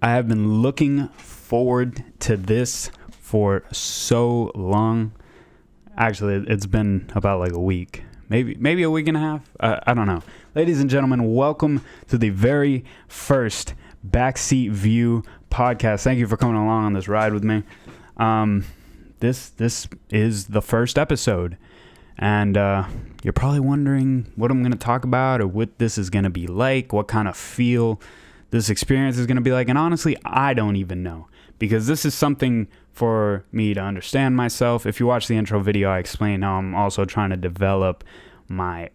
I have been looking forward to this for so long. Actually, it's been about like a week, maybe a week and a half. I don't know. Ladies and gentlemen, welcome to the very first Backseat View podcast. Thank you for coming along on this ride with me. This is the first episode, and you're probably wondering what I'm going to talk about or what this is going to be like, what kind of feel this experience is going to be like. And honestly, I don't even know, because this is something for me to understand myself. If you watch the intro video, I explain how I'm also trying to develop my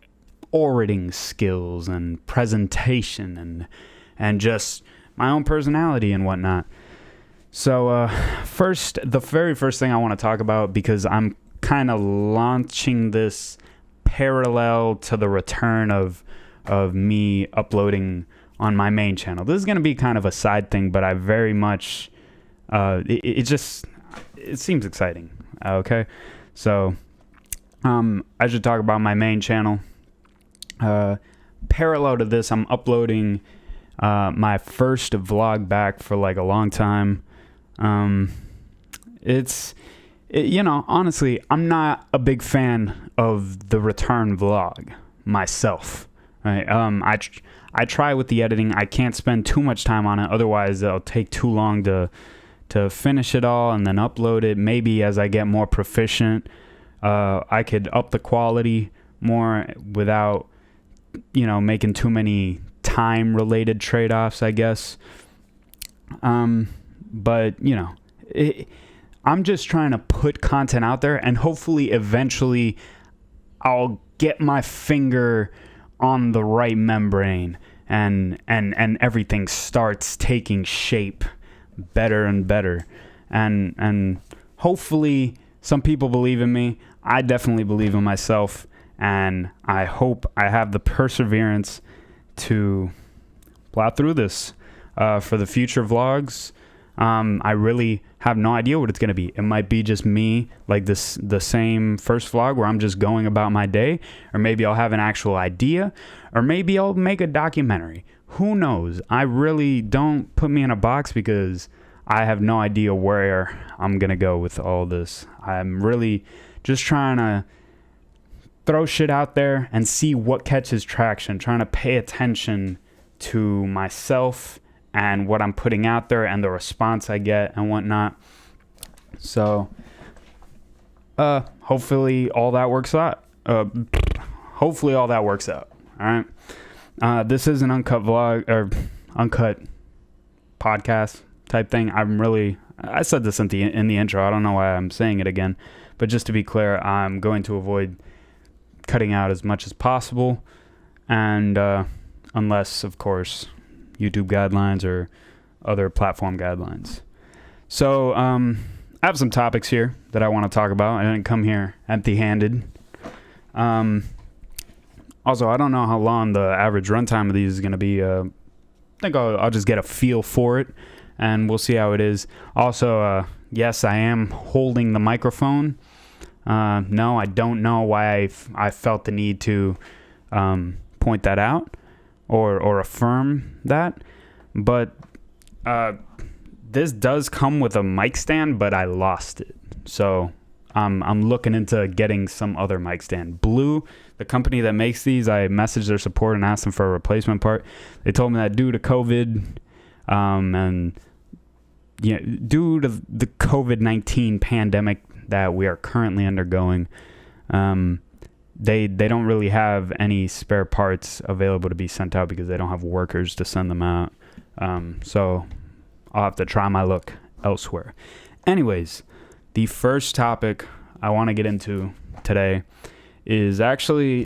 orating skills and presentation and just my own personality and whatnot. So the very first thing I want to talk about, because I'm kind of launching this parallel to the return of me uploading on my main channel. This is going to be kind of a side thing, but I very much, it seems exciting. Okay. So, I should talk about my main channel. Parallel to this, I'm uploading, my first vlog back for like a long time. Honestly, I'm not a big fan of the return vlog myself. Right? I try with the editing. I can't spend too much time on it. Otherwise, it'll take too long to finish it all and then upload it. Maybe as I get more proficient, I could up the quality more without, making too many time-related trade-offs, I guess. But, I'm just trying to put content out there, and hopefully eventually I'll get my finger on the right membrane and everything starts taking shape better and better. And hopefully some people believe in me. I definitely believe in myself, and I hope I have the perseverance to plow through this for the future vlogs. I really have no idea what it's going to be. It might be just me, like the same first vlog where I'm just going about my day, or maybe I'll have an actual idea, or maybe I'll make a documentary. Who knows? I really don't put me in a box, because I have no idea where I'm going to go with all this. I'm really just trying to throw shit out there and see what catches traction, trying to pay attention to myself and what I'm putting out there and the response I get and whatnot. So, hopefully all that works out. All right. This is an uncut vlog or uncut podcast type thing. I said this in the intro. I don't know why I'm saying it again, but just to be clear, I'm going to avoid cutting out as much as possible, and unless, of course, YouTube guidelines or other platform guidelines. So I have some topics here that I want to talk about. I didn't come here empty-handed. Also, I don't know how long the average runtime of these is going to be. I think I'll just get a feel for it, and we'll see how it is. Also, yes, I am holding the microphone. No, I don't know why I felt the need to point that out or affirm that, but this does come with a mic stand, but I lost it. So I'm looking into getting some other mic stand. Blue, the company that makes these, I messaged their support and asked them for a replacement part. They told me that due to COVID, due to the COVID-19 pandemic that we are currently undergoing, they don't really have any spare parts available to be sent out, because they don't have workers to send them out. So I'll have to try my luck elsewhere. Anyways, the first topic I want to get into today is actually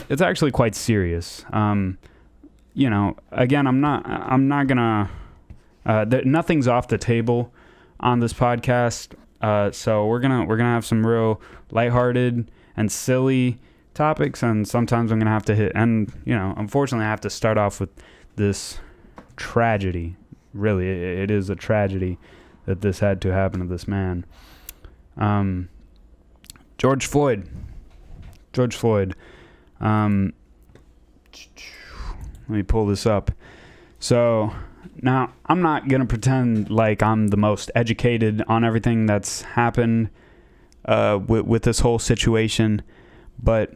quite serious. Again, I'm not gonna, nothing's off the table on this podcast. So we're gonna have some real lighthearted and silly topics, and sometimes I'm gonna have to hit, and unfortunately I have to start off with this tragedy. Really, it is a tragedy that this had to happen to this man. George Floyd. Let me pull this up. So Now, I'm not going to pretend like I'm the most educated on everything that's happened with this whole situation, but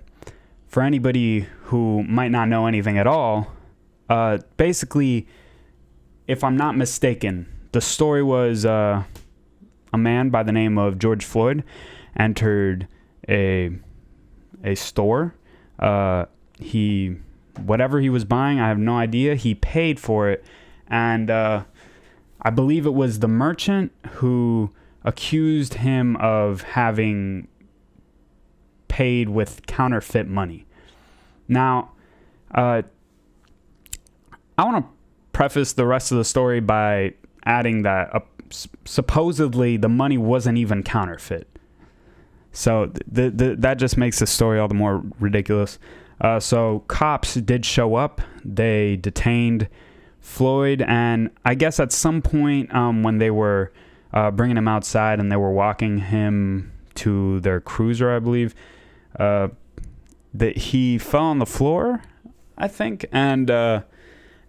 for anybody who might not know anything at all, basically, if I'm not mistaken, the story was a man by the name of George Floyd entered a store. Whatever he was buying, I have no idea. He paid for it, and I believe it was the merchant who accused him of having paid with counterfeit money. Now, I want to preface the rest of the story by adding that supposedly the money wasn't even counterfeit. So that just makes the story all the more ridiculous. So cops did show up. They detained Floyd, and I guess at some point when they were bringing him outside and they were walking him to their cruiser, I believe, that he fell on the floor, I think, and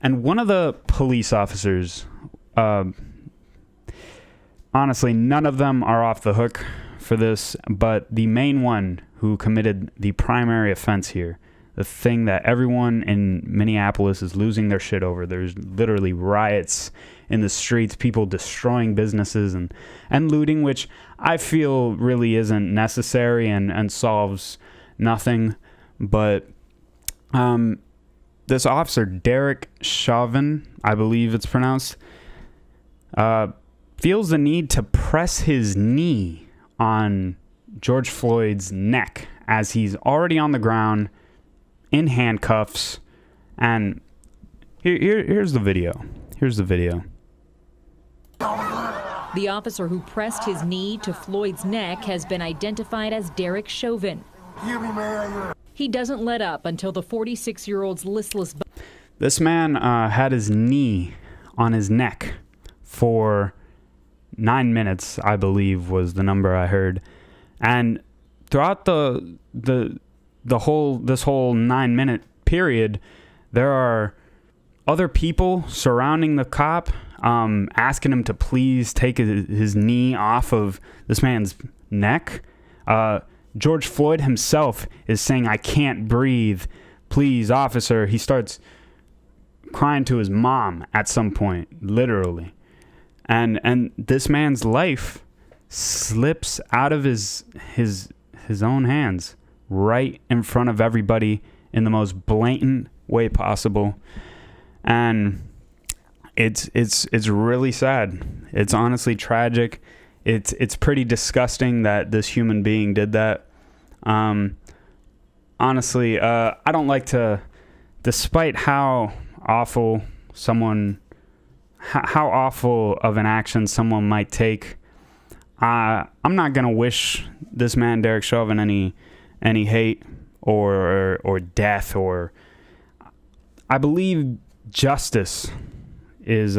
one of the police officers, honestly, none of them are off the hook for this, but the main one who committed the primary offense here, the thing that everyone in Minneapolis is losing their shit over. There's literally riots in the streets, people destroying businesses and looting, which I feel really isn't necessary and solves nothing. But this officer, Derek Chauvin, I believe it's pronounced, feels the need to press his knee on George Floyd's neck as he's already on the ground in handcuffs. And here's the video. Here's the video. The officer who pressed his knee to Floyd's neck has been identified as Derek Chauvin. He doesn't let up until the 46-year-old's listless. This man had his knee on his neck for 9 minutes, I believe, was the number I heard. And throughout this whole 9-minute period, there are other people surrounding the cop, asking him to please take his knee off of this man's neck. George Floyd himself is saying, "I can't breathe. Please, officer." He starts crying to his mom at some point, literally. And this man's life slips out of his own hands right in front of everybody in the most blatant way possible. And it's really sad. It's honestly tragic. It's pretty disgusting that this human being did that. Honestly, I don't like to, despite how awful of an action someone might take, I'm not gonna wish this man Derek Chauvin any hate or death. Or I believe justice is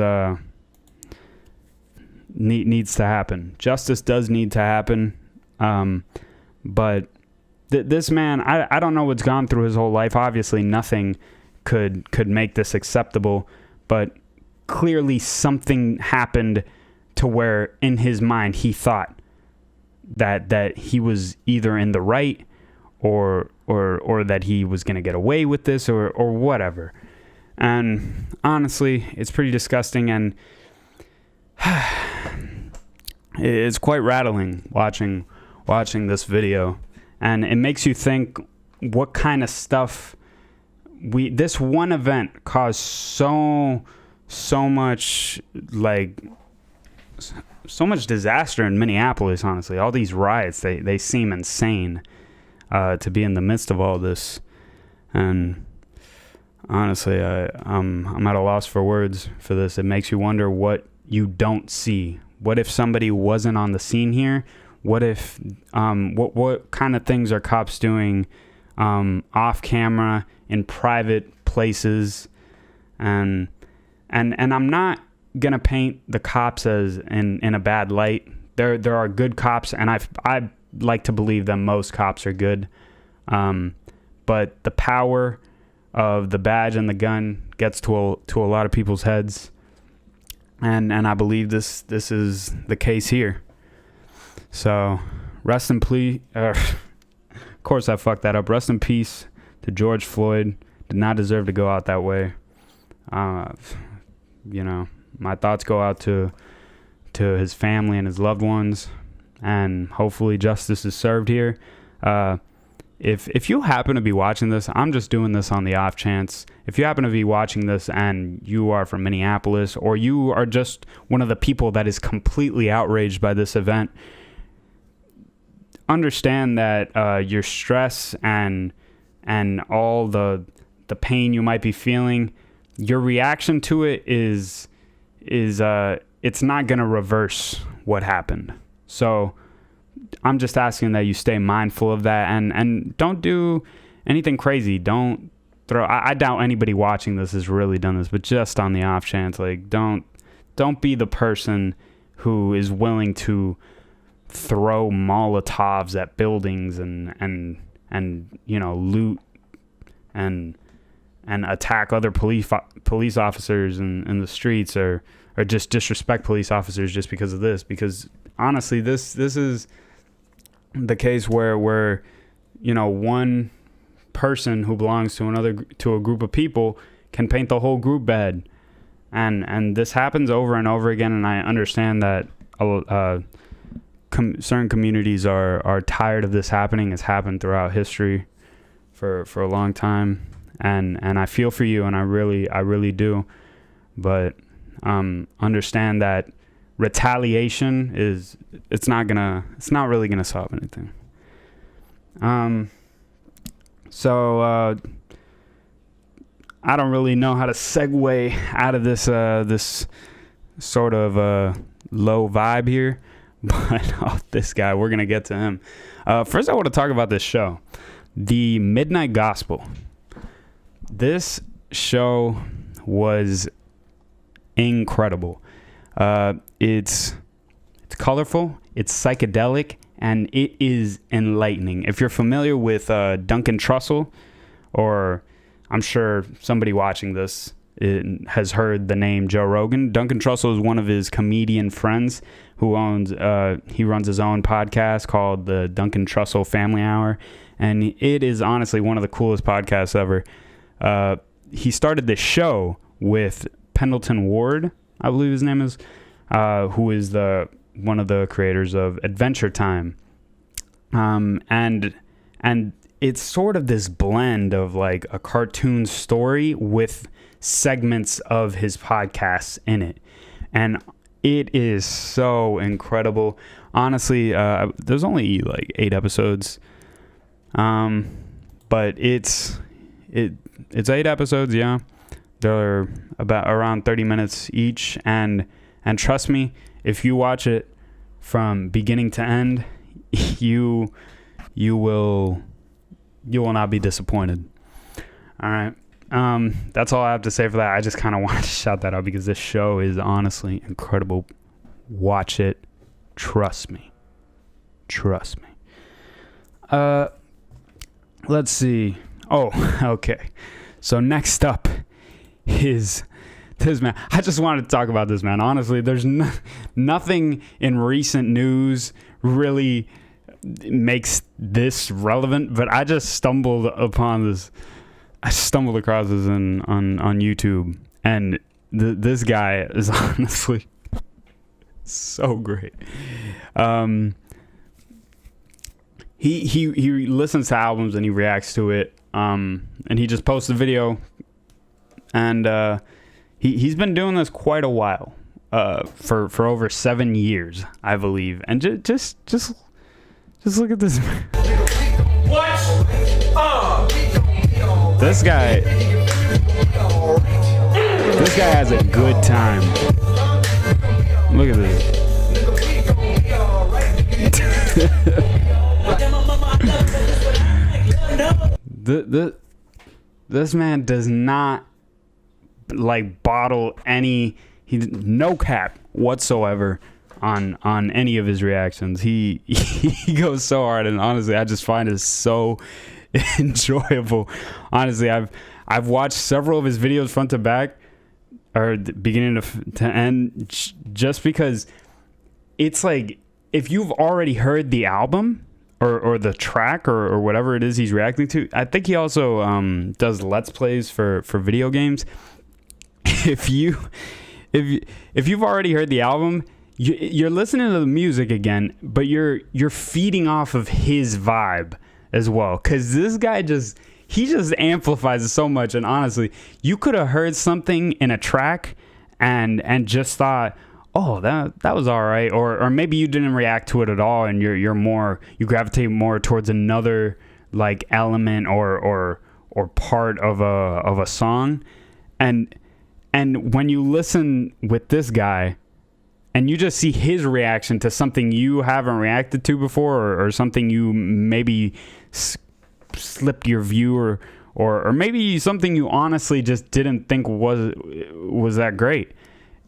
needs to happen. Justice does need to happen. But this man, I don't know what's gone through his whole life. Obviously, nothing could make this acceptable. But clearly, something happened to where, in his mind, he thought that he was either in the right or that he was going to get away with this or whatever. And honestly, it's pretty disgusting, and it's quite rattling watching this video. And it makes you think what kind of stuff this one event caused so much disaster in Minneapolis. Honestly, all these riots, they seem insane to be in the midst of all this. And honestly, I'm at a loss for words for this. It makes you wonder what you don't see. What if somebody wasn't on the scene here? What if what kind of things are cops doing off camera in private places? And I'm not gonna paint the cops as in a bad light. There are good cops, and I like to believe that most cops are good. But the power of the badge and the gun gets to a lot of people's heads, and I believe this is the case here. So rest in peace. Of course I fucked that up. Rest in peace to George Floyd. Did not deserve to go out that way. You know, my thoughts go out to his family and his loved ones, and hopefully justice is served here. If you happen to be watching this, I'm just doing this on the off chance. If you happen to be watching this and you are from Minneapolis, or you are just one of the people that is completely outraged by this event, understand that your stress and all the pain you might be feeling, your reaction to it is it's not going to reverse what happened. So I'm just asking that you stay mindful of that, and don't do anything crazy. Don't throw, I doubt anybody watching this has really done this, but just on the off chance, like, don't be the person who is willing to throw Molotovs at buildings and you know, loot and attack other police officers in the streets, or just disrespect police officers just because of this. Because honestly, this is the case where you know, one person who belongs to a group of people can paint the whole group bad, and this happens over and over again. And I understand that certain communities are tired of this happening. It's happened throughout history for a long time, and I feel for you, and I really do. But understand that retaliation it's not really gonna solve anything. So I don't really know how to segue out of this sort of low vibe here, but this guy, we're gonna get to him. First I want to talk about this show, The Midnight Gospel. This show was incredible. It's colorful, it's psychedelic, and it is enlightening. If you're familiar with Duncan Trussell, or I'm sure somebody watching this has heard the name Joe Rogan. Duncan Trussell is one of his comedian friends who he runs his own podcast called the Duncan Trussell Family Hour, and it is honestly one of the coolest podcasts ever. He started this show with Pendleton Ward, I believe his name is, who is one of the creators of Adventure Time. And it's sort of this blend of like a cartoon story with segments of his podcasts in it. And it is so incredible. Honestly, there's only like 8 episodes. But it's 8 episodes, yeah. They're around 30 minutes each, and trust me, if you watch it from beginning to end, you will not be disappointed. All right. That's all I have to say for that. I just kind of wanted to shout that out because this show is honestly incredible. Watch it. Trust me. Let's see. Oh, okay. So next up is this man. I just wanted to talk about this man. Honestly, there's nothing in recent news really makes this relevant, but I just stumbled upon this. I stumbled across this on YouTube, and this guy is honestly so great. He listens to albums and he reacts to it, and he just posted a video, and he's been doing this quite a while, for over 7 years, I believe, and just look at this. What? This guy has a good time. Look at this. This man does not like bottle no cap whatsoever on any of his reactions. He goes so hard, and honestly, I just find it so enjoyable. Honestly, I've watched several of his videos front to back. or the beginning to end, just because it's like, if you've already heard the album or the track or whatever it is he's reacting to. I think he also does Let's Plays for video games. If you've already heard the album, you're listening to the music again, but you're feeding off of his vibe as well, because this guy just amplifies it so much. And honestly, you could have heard something in a track and just thought, oh, that was all right, or maybe you didn't react to it at all, and you gravitate more towards another like element or part of a song, and when you listen with this guy and you just see his reaction to something you haven't reacted to before, or something you maybe slipped your view, or maybe something you honestly just didn't think was that great.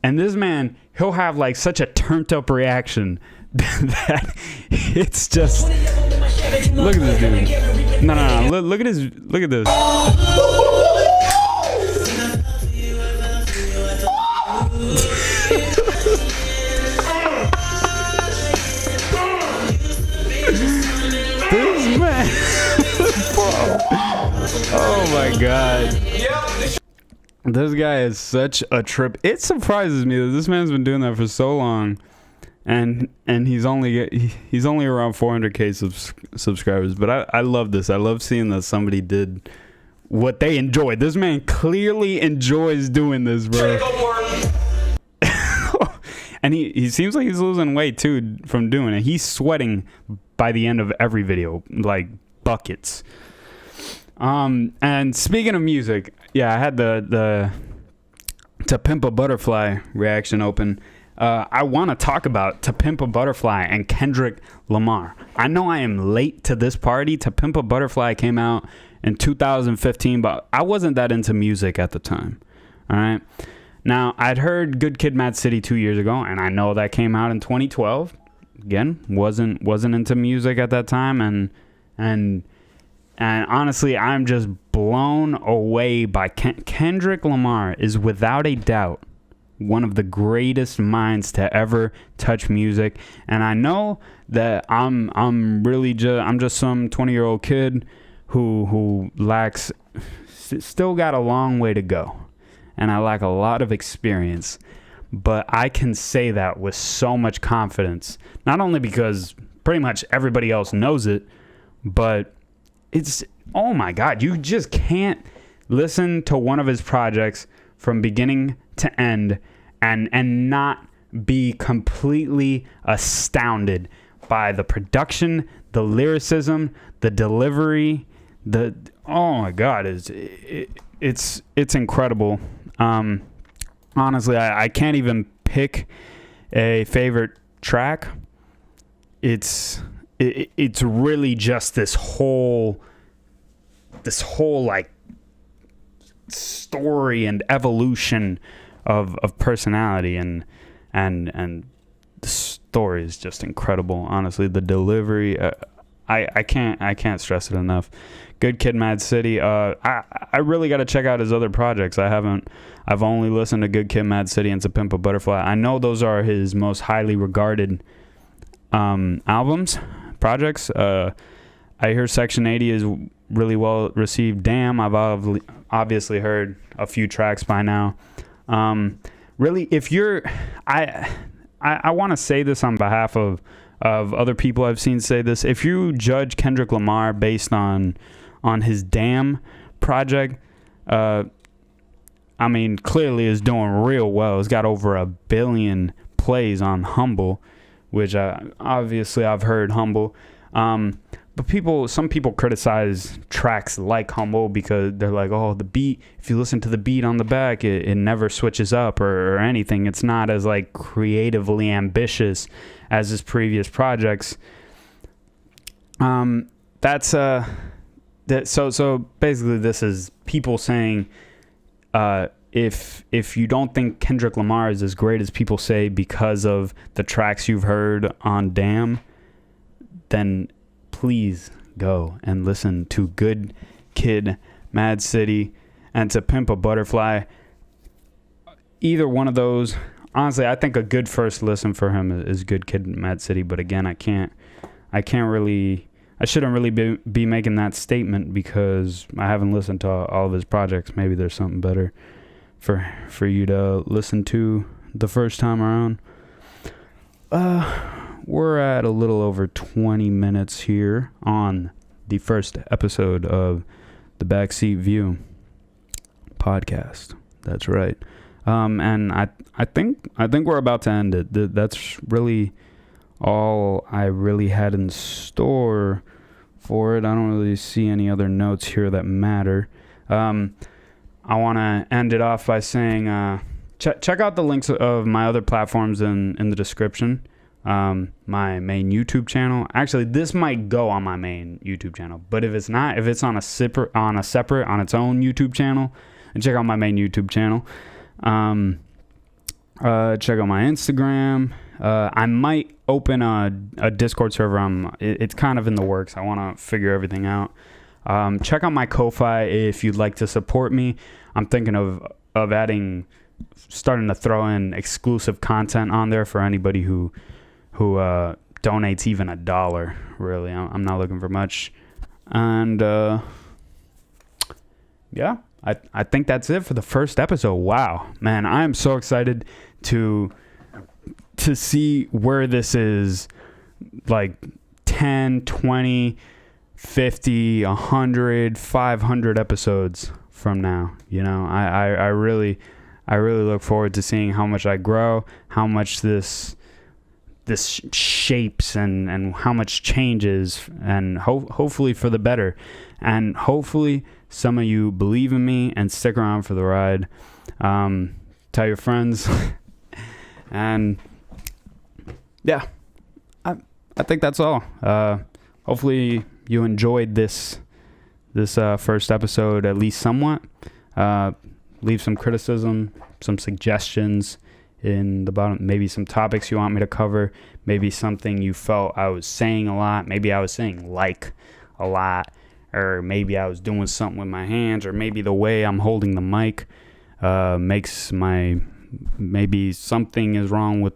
And this man, he'll have like such a turned up reaction that it's just, look at this dude. No. Look at this. This man. Oh my God. This guy is such a trip. It surprises me that this man's been doing that for so long, and he's only around 400K subscribers. But I love this. I love seeing that somebody did what they enjoyed. This man clearly enjoys doing this, bro. And he seems like he's losing weight too from doing it. He's sweating by the end of every video, like buckets. And speaking of music, yeah, I had the To Pimp a Butterfly reaction open. I want to talk about To Pimp a Butterfly and Kendrick Lamar. I know I am late to this party. To Pimp a Butterfly came out in 2015, but I wasn't that into music at the time. All right. Now, I'd heard Good Kid, Mad City 2 years ago, and I know that came out in 2012. Again, wasn't into music at that time, and honestly, I'm just blown away by Kendrick Lamar is without a doubt one of the greatest minds to ever touch music. And I know that I'm just some 20-year-old kid who still got a long way to go, and I lack a lot of experience. But I can say that with so much confidence, not only because pretty much everybody else knows it, but it's, oh my God, you just can't listen to one of his projects from beginning to end and not be completely astounded by the production, the lyricism, the delivery, oh my God, it's incredible. Honestly, I can't even pick a favorite track. It's really just this whole like story and evolution of personality, and the story is just incredible. Honestly, the delivery, I can't stress it enough. Good Kid, Mad City. I really got to check out his other projects. I've only listened to Good Kid, Mad City and To Pimp a Butterfly. I know those are his most highly regarded projects. I hear Section 80 is really well received. Damn, I've obviously heard a few tracks by now. Really, if you're, I want to say this on behalf of other people I've seen say this. If you judge Kendrick Lamar based on his Damn project, I mean, clearly is doing real well. It's got over 1 billion plays on Humble, which obviously I've heard Humble. But some people criticize tracks like Humble because they're like, oh, the beat, if you listen to the beat on the back, it never switches up or anything. It's not as like creatively ambitious as his previous projects. So basically this is people saying, if you don't think Kendrick Lamar is as great as people say because of the tracks you've heard on Damn, then please go and listen to Good Kid, Mad City, and To Pimp a Butterfly. either one of those, honestly, I think a good first listen for him is Good Kid, Mad City. But again, I shouldn't really be making that statement because I haven't listened to all of his projects. Maybe there's something better for you to listen to the first time around. We're at a little over 20 minutes here on the first episode of the Backseat View podcast. That's right. And I think we're about to end it. That's really all I really had in store for it. I don't really see any other notes here that matter. I want to end it off by saying check out the links of my other platforms in the description. My main YouTube channel. Actually, this might go on my main YouTube channel, but if it's not, if it's on its own YouTube channel, and check out my main YouTube channel. Check out my Instagram. I might open a Discord server. It's kind of in the works. I want to figure everything out. Check out my Ko-Fi if you'd like to support me. I'm thinking of starting to throw in exclusive content on there for anybody who donates even $1. Really, I'm not looking for much. And yeah, I think that's it for the first episode. Wow, man, I am so excited to see where this is, like 10, 20, 50, 100, 500 episodes from now. You know, I really look forward to seeing how much I grow, how much this shapes and how much changes, and hopefully for the better. And hopefully some of you believe in me and stick around for the ride. Tell your friends. And yeah, I think that's all. Hopefully you enjoyed this first episode at least somewhat. Leave some criticism, some suggestions in the bottom, maybe some topics you want me to cover, maybe something you felt I was saying a lot, maybe I was saying like a lot, or maybe I was doing something with my hands, or maybe the way I'm holding the mic maybe something is wrong with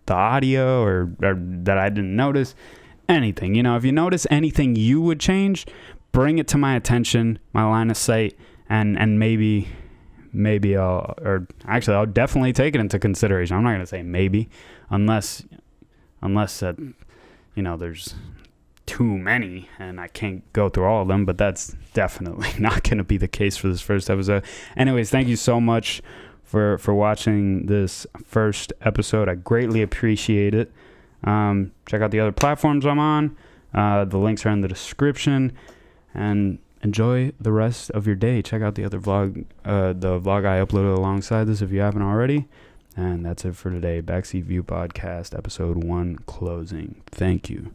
the audio, or that I didn't notice. Anything, you know, if you notice anything you would change, bring it to my attention, my line of sight, and maybe I'll definitely take it into consideration. I'm not going to say maybe, unless that, you know, there's too many and I can't go through all of them, but that's definitely not going to be the case for this first episode. Anyways, thank you so much for watching this first episode. I greatly appreciate it. Check out the other platforms I'm on. The links are in the description, and enjoy the rest of your day. Check out the other vlog, the vlog I uploaded alongside this if you haven't already. And that's it for today. Backseat View Podcast, Episode 1, closing. Thank you.